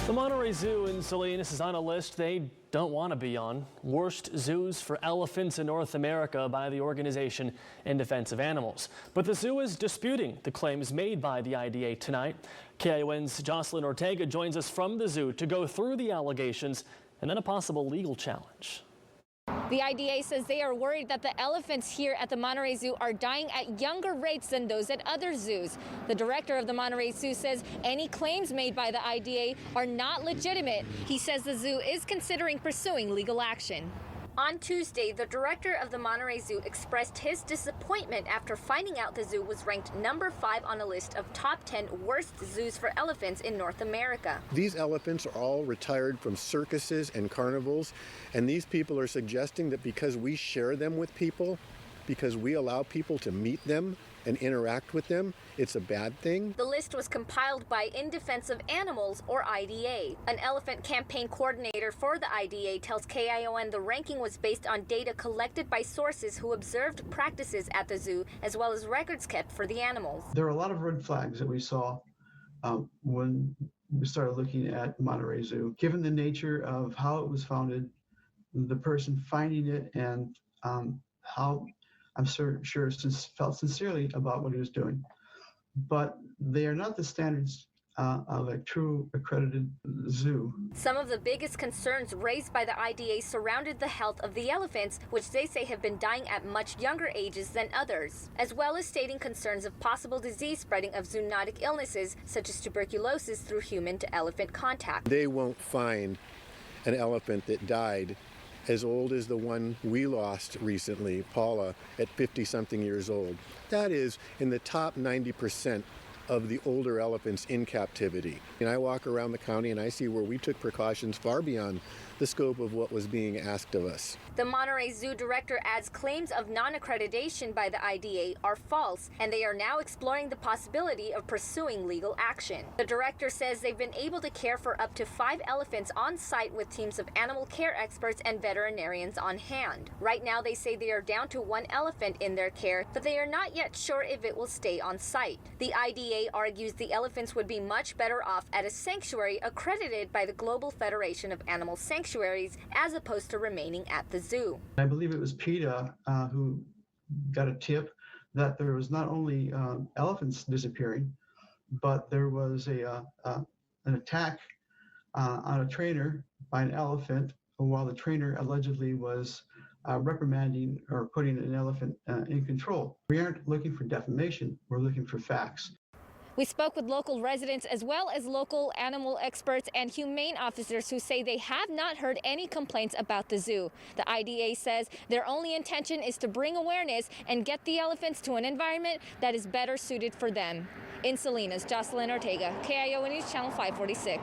The Monterey Zoo in Salinas is on a list they don't want to be on. Worst zoos for elephants in North America by the Organization in Defense of Animals. But the zoo is disputing the claims made by the IDA tonight. KION's Jocelyn Ortega joins us from the zoo to go through the allegations and then a possible legal challenge. The IDA says they are worried that the elephants here at the Monterey Zoo are dying at younger rates than those at other zoos. The director of the Monterey Zoo says any claims made by the IDA are not legitimate. He says the zoo is considering pursuing legal action. On Tuesday, the director of the Monterey Zoo expressed his disappointment after finding out the zoo was ranked number 5 on a list of top 10 worst zoos for elephants in North America. These elephants are all retired from circuses and carnivals, and these people are suggesting that because we share them with people, because we allow people to meet them and interact with them, it's a bad thing. The list was compiled by In Defense of Animals, or IDA. An elephant campaign coordinator for the IDA tells KION the ranking was based on data collected by sources who observed practices at the zoo, as well as records kept for the animals. There are a lot of red flags that we saw when we started looking at Monterey Zoo. Given the nature of how it was founded, the person finding it, and how I'm sure felt sincerely about what he was doing. But they are not the standards of a true accredited zoo. Some of the biggest concerns raised by the IDA surrounded the health of the elephants, which they say have been dying at much younger ages than others, as well as stating concerns of possible disease spreading of zoonotic illnesses, such as tuberculosis through human to elephant contact. They won't find an elephant that died as old as the one we lost recently, Paula, at 50-something years old. That is in the top 90% of the older elephants in captivity. And I walk around the county and I see where we took precautions far beyond the scope of what was being asked of us. The Monterey Zoo director adds claims of non-accreditation by the IDA are false, and they are now exploring the possibility of pursuing legal action. The director says they've been able to care for up to 5 elephants on site with teams of animal care experts and veterinarians on hand. Right now, they say they are down to 1 elephant in their care, but they are not yet sure if it will stay on site. The IDA argues the elephants would be much better off at a sanctuary accredited by the Global Federation of Animal Sanctuaries as opposed to remaining at the zoo. I believe it was PETA who got a tip that there was not only elephants disappearing, but there was an attack on a trainer by an elephant while the trainer allegedly was reprimanding or putting an elephant in control. We aren't looking for defamation, we're looking for facts. We spoke with local residents as well as local animal experts and humane officers who say they have not heard any complaints about the zoo. The IDA says their only intention is to bring awareness and get the elephants to an environment that is better suited for them. In Salinas, Jocelyn Ortega, KIO News Channel 546.